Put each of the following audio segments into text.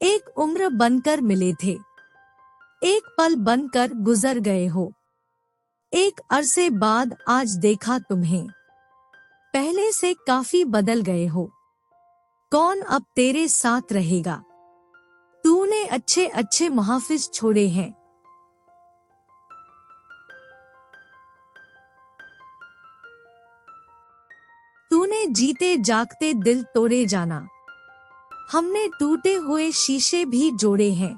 एक उम्र बनकर मिले थे, एक पल बनकर गुजर गए हो। एक अरसे बाद आज देखा तुम्हें, पहले से काफी बदल गए हो। कौन अब तेरे साथ रहेगा? तूने अच्छे अच्छे मुहाफिज छोड़े हैं। तूने जीते जागते दिल तोड़े जाना, हमने टूटे हुए शीशे भी जोड़े हैं।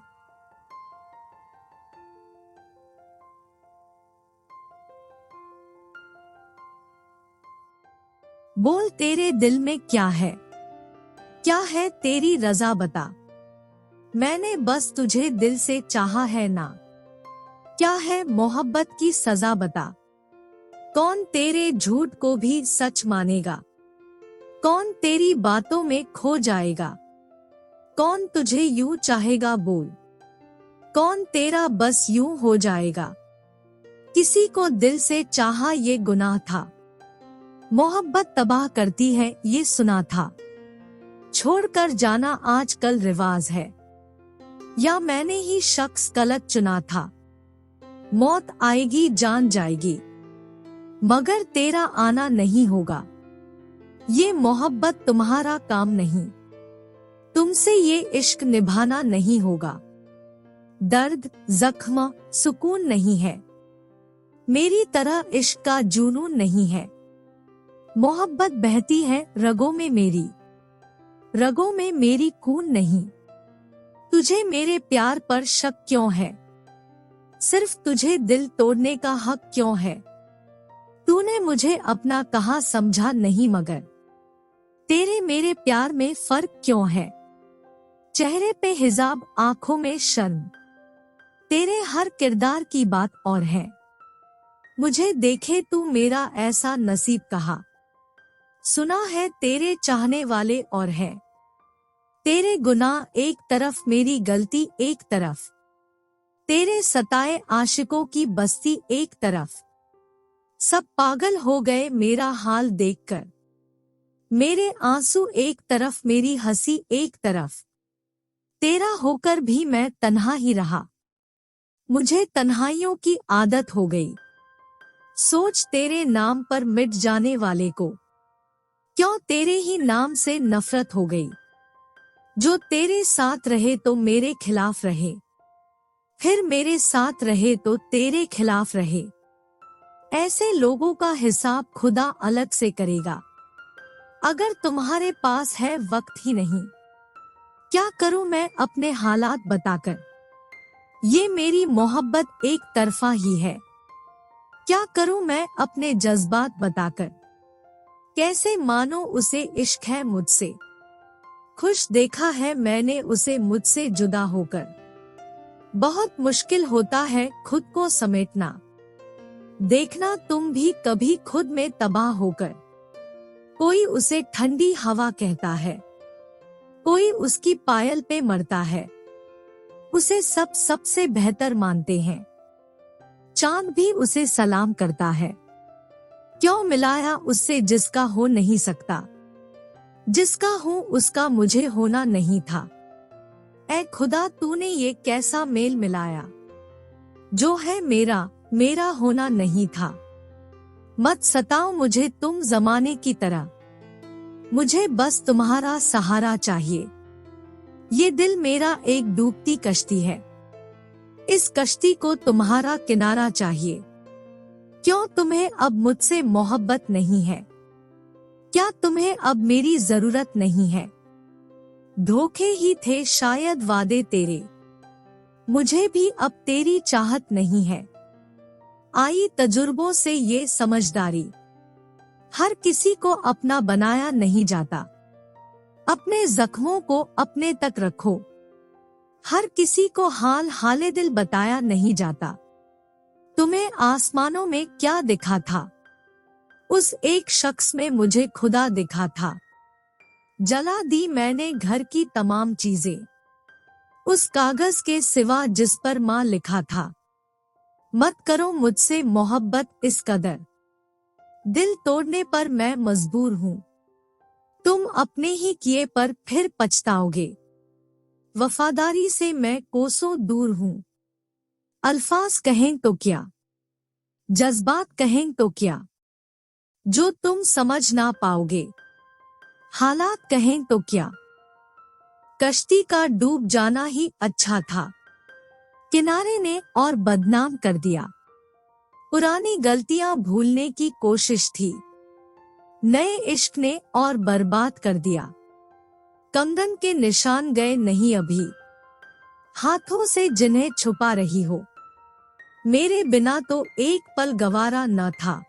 बोल तेरे दिल में क्या है तेरी रजा बता। मैंने बस तुझे दिल से चाहा है ना, क्या है मोहब्बत की सजा बता। कौन तेरे झूठ को भी सच मानेगा, कौन तेरी बातों में खो जाएगा। कौन तुझे यूं चाहेगा बोल, कौन तेरा बस यूं हो जाएगा। किसी को दिल से चाहा ये गुनाह था, मोहब्बत तबाह करती है ये सुना था। छोड़कर जाना आजकल रिवाज है, या मैंने ही शख्स गलत चुना था। मौत आएगी जान जाएगी, मगर तेरा आना नहीं होगा। ये मोहब्बत तुम्हारा काम नहीं, तुमसे ये इश्क निभाना नहीं होगा। दर्द जख्म सुकून नहीं है, मेरी तरह इश्क का जुनून नहीं है। मोहब्बत बहती है रगों में मेरी, रगों में मेरी खून नहीं। तुझे मेरे प्यार पर शक क्यों है, सिर्फ तुझे दिल तोड़ने का हक क्यों है। तूने मुझे अपना कहा समझा नहीं, मगर तेरे मेरे प्यार में फर्क क्यों है। चेहरे पे हिजाब आंखों में शर्म, तेरे हर किरदार की बात और है। मुझे देखे तू मेरा ऐसा नसीब कहा, सुना है तेरे चाहने वाले और है। तेरे गुनाह एक तरफ मेरी गलती एक तरफ, तेरे सताए आशिकों की बस्ती एक तरफ। सब पागल हो गए मेरा हाल देखकर, मेरे आंसू एक तरफ मेरी हंसी एक तरफ। तेरा होकर भी मैं तन्हा ही रहा, मुझे तन्हाइयों की आदत हो गई। सोच तेरे नाम पर मिट जाने वाले को, क्यों तेरे ही नाम से नफरत हो गई। जो तेरे साथ रहे तो मेरे खिलाफ रहे, फिर मेरे साथ रहे तो तेरे खिलाफ रहे। ऐसे लोगों का हिसाब खुदा अलग से करेगा। अगर तुम्हारे पास है वक्त ही नहीं, क्या करूं मैं अपने हालात बताकर। ये मेरी मोहब्बत एक तरफा ही है, क्या करूं मैं अपने जज्बात बताकर। कैसे मानो उसे इश्क है मुझसे, खुश देखा है मैंने उसे मुझसे जुदा होकर। बहुत मुश्किल होता है खुद को समेटना, देखना तुम भी कभी खुद में तबाह होकर। कोई उसे ठंडी हवा कहता है, कोई उसकी पायल पे मरता है। उसे सब सबसे बेहतर मानते हैं, चांद भी उसे सलाम करता है। क्यों मिलाया उससे जिसका हो नहीं सकता, जिसका हूँ उसका मुझे होना नहीं था। ऐ खुदा तूने ये कैसा मेल मिलाया, जो है मेरा मेरा होना नहीं था। मत सताओ मुझे तुम जमाने की तरह, मुझे बस तुम्हारा सहारा चाहिए। ये दिल मेरा एक डूबती कश्ती है, इस कश्ती को तुम्हारा किनारा चाहिए। क्यों तुम्हें अब मुझसे मोहब्बत नहीं है, क्या तुम्हें अब मेरी जरूरत नहीं है। धोखे ही थे शायद वादे तेरे, मुझे भी अब तेरी चाहत नहीं है। आई तजुर्बों से ये समझदारी, हर किसी को अपना बनाया नहीं जाता। अपने जख्मों को अपने तक रखो, हर किसी को हाल हाले दिल बताया नहीं जाता। तुम्हें आसमानों में क्या दिखा था, उस एक शख्स में मुझे खुदा दिखा था। जला दी मैंने घर की तमाम चीजें, उस कागज के सिवा जिस पर माँ लिखा था। मत करो मुझसे मोहब्बत इस कदर, दिल तोड़ने पर मैं मजबूर हूँ। तुम अपने ही किए पर फिर पछताओगे, वफादारी से मैं कोसों दूर हूँ। अल्फाज कहें तो क्या, जज्बात कहें तो क्या, जो तुम समझ ना पाओगे। हालात कहें तो क्या, कश्ती का डूब जाना ही अच्छा था। किनारे ने और बदनाम कर दिया। पुरानी गलतियां भूलने की कोशिश थी, नए इश्क ने और बर्बाद कर दिया। कंगन के निशान गए नहीं अभी, हाथों से जिन्हें छुपा रही हो। मेरे बिना तो एक पल गवारा न था,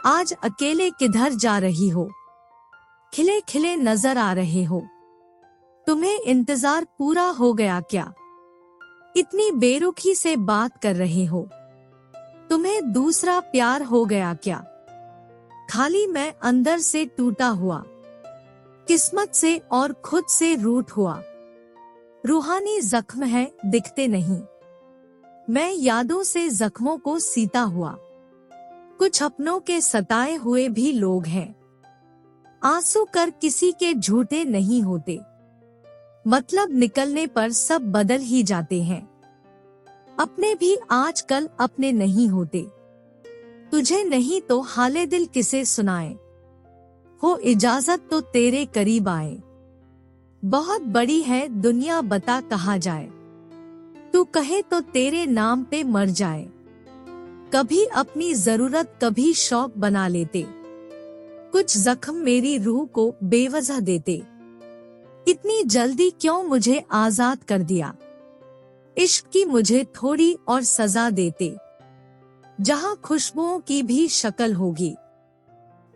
आज अकेले किधर जा रही हो। खिले खिले नजर आ रहे हो, तुम्हें इंतजार पूरा हो गया क्या। इतनी बेरुखी से बात कर रहे हो, तुम्हें दूसरा प्यार हो गया क्या। खाली मैं अंदर से टूटा हुआ, किस्मत से और खुद से रूठ हुआ। रूहानी जख्म है दिखते नहीं, मैं यादों से जख्मों को सीता हुआ। कुछ अपनों के सताए हुए भी लोग हैं, आंसू कर किसी के झूठे नहीं होते। मतलब निकलने पर सब बदल ही जाते हैं, अपने भी आजकल अपने नहीं होते। तुझे नहीं तो हाले दिल किसे सुनाए, हो इजाजत तो तेरे करीब आए। बहुत बड़ी है दुनिया बता कहाँ जाए, तू कहे तो तेरे नाम पे मर जाए। कभी अपनी जरूरत कभी शौक बना लेते, कुछ जख्म मेरी रूह को बेवजह देते। इतनी जल्दी क्यों मुझे आजाद कर दिया, इश्क की मुझे थोड़ी और सजा देते। जहाँ खुशबुओं की भी शक्ल होगी,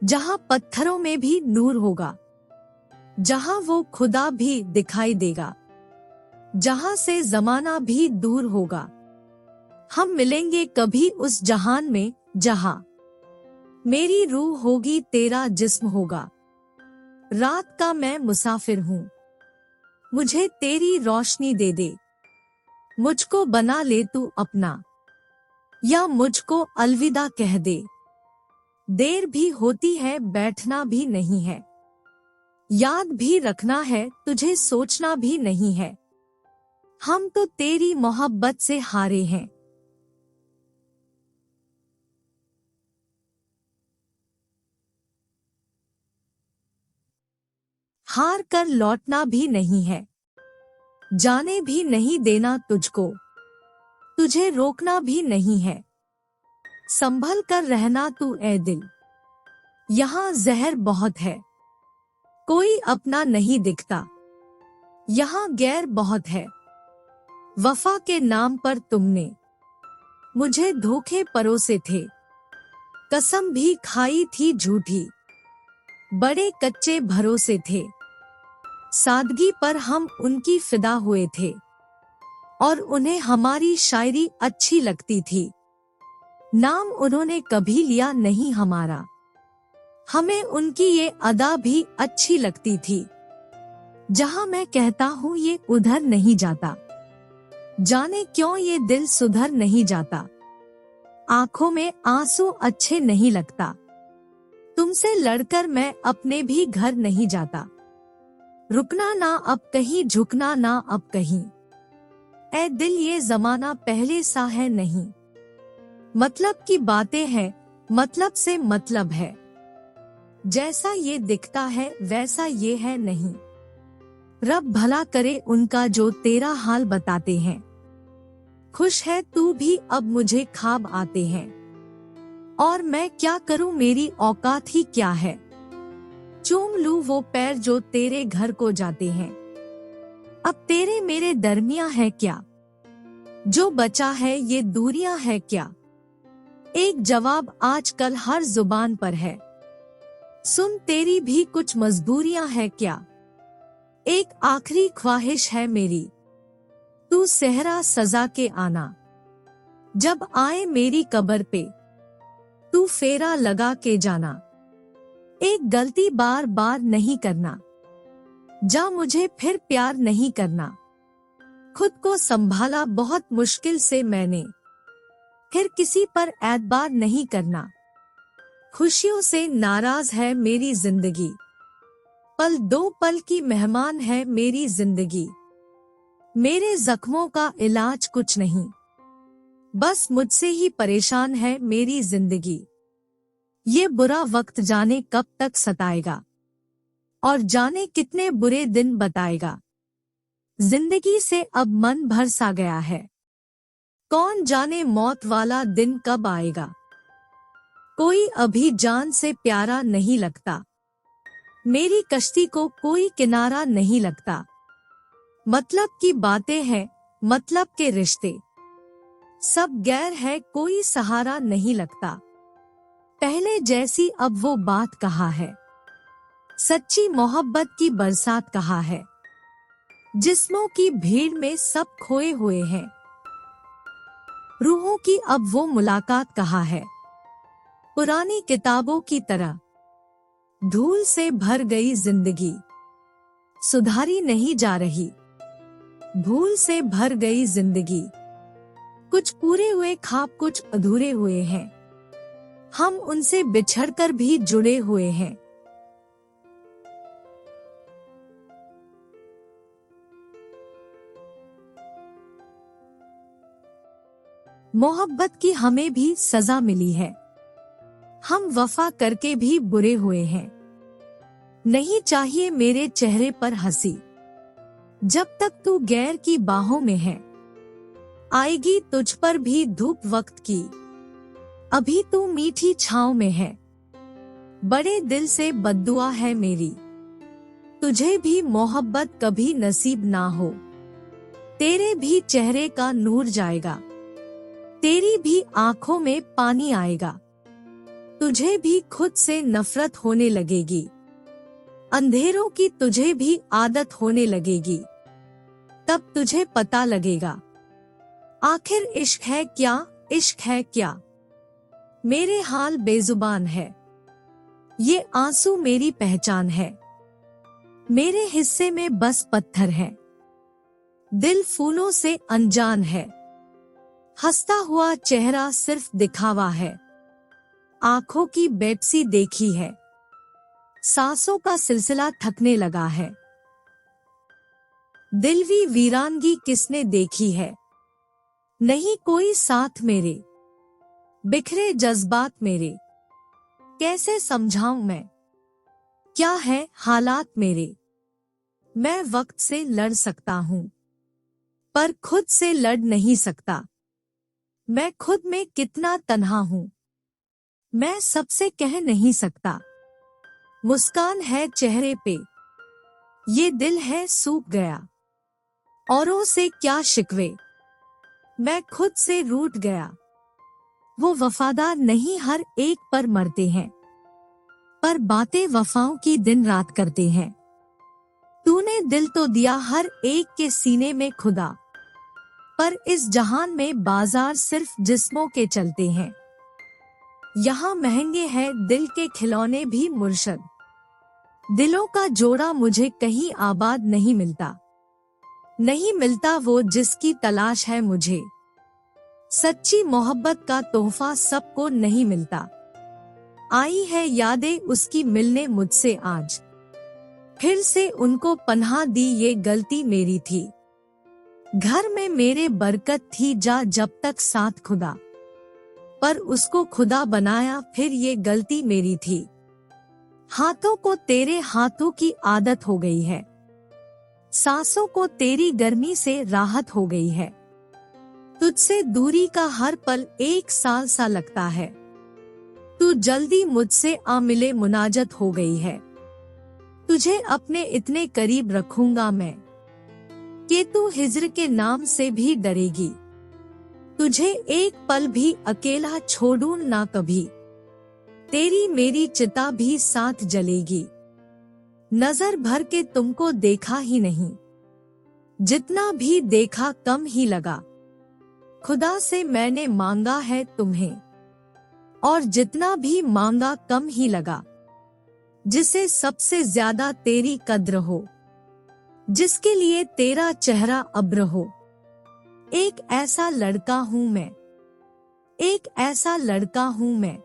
जहाँ पत्थरों में भी नूर होगा, जहाँ वो खुदा भी दिखाई देगा, जहाँ से जमाना भी दूर होगा। हम मिलेंगे कभी उस जहान में, जहाँ मेरी रूह होगी तेरा जिस्म होगा। रात का मैं मुसाफिर हूँ, मुझे तेरी रोशनी दे दे। मुझको बना ले तू अपना, या मुझको अलविदा कह दे। देर भी होती है बैठना भी नहीं है, याद भी रखना है तुझे सोचना भी नहीं है। हम तो तेरी मोहब्बत से हारे हैं। हार कर लौटना भी नहीं है, जाने भी नहीं देना तुझको। तुझे रोकना भी नहीं है, संभल कर रहना तू ए दिल। यहाँ जहर बहुत है, कोई अपना नहीं दिखता। यहाँ गैर बहुत है, वफा के नाम पर तुमने मुझे धोखे परोसे थे। कसम भी खाई थी झूठी, बड़े कच्चे भरोसे थे। सादगी पर हम उनकी फिदा हुए थे, और उन्हें हमारी शायरी अच्छी लगती थी। नाम उन्होंने कभी लिया नहीं हमारा, हमें उनकी ये अदा भी अच्छी लगती थी। जहाँ मैं कहता हूँ ये उधर नहीं जाता, जाने क्यों ये दिल सुधर नहीं जाता। आंखों में आंसू अच्छे नहीं लगता, तुमसे लड़कर मैं अपने भी घर नहीं जाता। रुकना ना अब कहीं, झुकना ना अब कहीं। ऐ दिल ये जमाना पहले सा है नहीं, मतलब की बातें हैं, मतलब से मतलब है। जैसा ये दिखता है वैसा ये है नहीं। रब भला करे उनका जो तेरा हाल बताते हैं। खुश है तू भी अब मुझे ख्वाब आते हैं, और मैं क्या करूं मेरी औकात ही क्या है। चूम लूं वो पैर जो तेरे घर को जाते हैं। अब तेरे मेरे दरमिया है क्या, जो बचा है ये दूरियां है क्या। एक जवाब आजकल हर जुबान पर है, सुन तेरी भी कुछ मजबूरियां है क्या। एक आखिरी ख्वाहिश है मेरी, तू सेहरा सजा के आना। जब आए मेरी कब्र पे तू फेरा लगा के जाना। एक गलती बार बार नहीं करना, जा मुझे फिर प्यार नहीं करना। खुद को संभाला बहुत मुश्किल से मैंने, फिर किसी पर एतबार नहीं करना। खुशियों से नाराज है मेरी जिंदगी, पल दो पल की मेहमान है मेरी जिंदगी। मेरे जख्मों का इलाज कुछ नहीं, बस मुझसे ही परेशान है मेरी जिंदगी। ये बुरा वक्त जाने कब तक सताएगा और जाने कितने बुरे दिन बताएगा। जिंदगी से अब मन भर सा गया है, कौन जाने मौत वाला दिन कब आएगा। कोई अभी जान से प्यारा नहीं लगता, मेरी कश्ती को कोई किनारा नहीं लगता। मतलब की बातें हैं, मतलब के रिश्ते सब गैर है, कोई सहारा नहीं लगता। पहले जैसी अब वो बात कहाँ है, सच्ची मोहब्बत की बरसात कहाँ है। जिस्मों की भीड़ में सब खोए हुए हैं, रूहों की अब वो मुलाकात कहाँ है। पुरानी किताबों की तरह धूल से भर गई जिंदगी, सुधारी नहीं जा रही। भूल से भर गई जिंदगी, कुछ पूरे हुए ख्वाब कुछ अधूरे हुए हैं। हम उनसे बिछड़कर भी जुड़े हुए हैं। मोहब्बत की हमें भी सजा मिली है, हम वफा करके भी बुरे हुए हैं। नहीं चाहिए मेरे चेहरे पर हंसी, जब तक तू गैर की बाहों में है। आएगी तुझ पर भी धूप वक्त की, अभी तू मीठी छांव में है। बड़े दिल से बद्दुआ है मेरी, तुझे भी मोहब्बत कभी नसीब ना हो। तेरे भी चेहरे का नूर जाएगा, तेरी भी आंखों में पानी आएगा। तुझे भी खुद से नफरत होने लगेगी, अंधेरों की तुझे भी आदत होने लगेगी। तब तुझे पता लगेगा, आखिर इश्क है क्या, इश्क है क्या। मेरे हाल बेजुबान है, ये आंसू मेरी पहचान है। मेरे हिस्से में बस पत्थर है, दिल फूलों से अनजान है। हंसता हुआ चेहरा सिर्फ दिखावा है, आंखों की बेबसी देखी है। सांसों का सिलसिला थकने लगा है, दिलवी वीरानगी किसने देखी है। नहीं कोई साथ मेरे, बिखरे जज्बात मेरे, कैसे समझाऊं मैं, क्या है हालात मेरे। मैं वक्त से लड़ सकता हूँ, पर खुद से लड़ नहीं सकता। मैं खुद में कितना तन्हा हूँ, मैं सबसे कह नहीं सकता। मुस्कान है चेहरे पे, ये दिल है सूख गया। औरों से क्या शिकवे, मैं खुद से रूठ गया। वो वफादार नहीं हर एक पर मरते हैं, पर बातें वफाओं की दिन रात करते हैं। तूने दिल तो दिया हर एक के सीने में खुदा, पर इस जहान में बाजार सिर्फ जिस्मों के चलते हैं। यहाँ महंगे हैं दिल के खिलौने भी मुर्शद, दिलों का जोड़ा मुझे कहीं आबाद नहीं मिलता। नहीं मिलता वो जिसकी तलाश है मुझे, सच्ची मोहब्बत का तोहफा सबको नहीं मिलता। आई है यादें उसकी मिलने मुझसे आज, फिर से उनको पनाह दी ये गलती मेरी थी। घर में मेरे बरकत थी जा जब तक साथ खुदा, पर उसको खुदा बनाया फिर ये गलती मेरी थी। हाथों को तेरे हाथों की आदत हो गई है, सांसों को तेरी गर्मी से राहत हो गई है। तुझसे दूरी का हर पल एक साल सा लगता है, तू जल्दी मुझसे आ मिले मुनाजत हो गई है। तुझे अपने इतने करीब रखूंगा मैं कि तू हिज्र के नाम से भी डरेगी। तुझे एक पल भी अकेला छोड़ूं ना कभी, तेरी मेरी चिता भी साथ जलेगी। नजर भर के तुमको देखा ही नहीं, जितना भी देखा कम ही लगा। खुदा से मैंने मांगा है तुम्हें, और जितना भी मांगा कम ही लगा। जिसे सबसे ज्यादा तेरी कद्र हो, जिसके लिए तेरा चेहरा अब्र हो। एक ऐसा लड़का हूँ मैं, एक ऐसा लड़का हूँ मैं।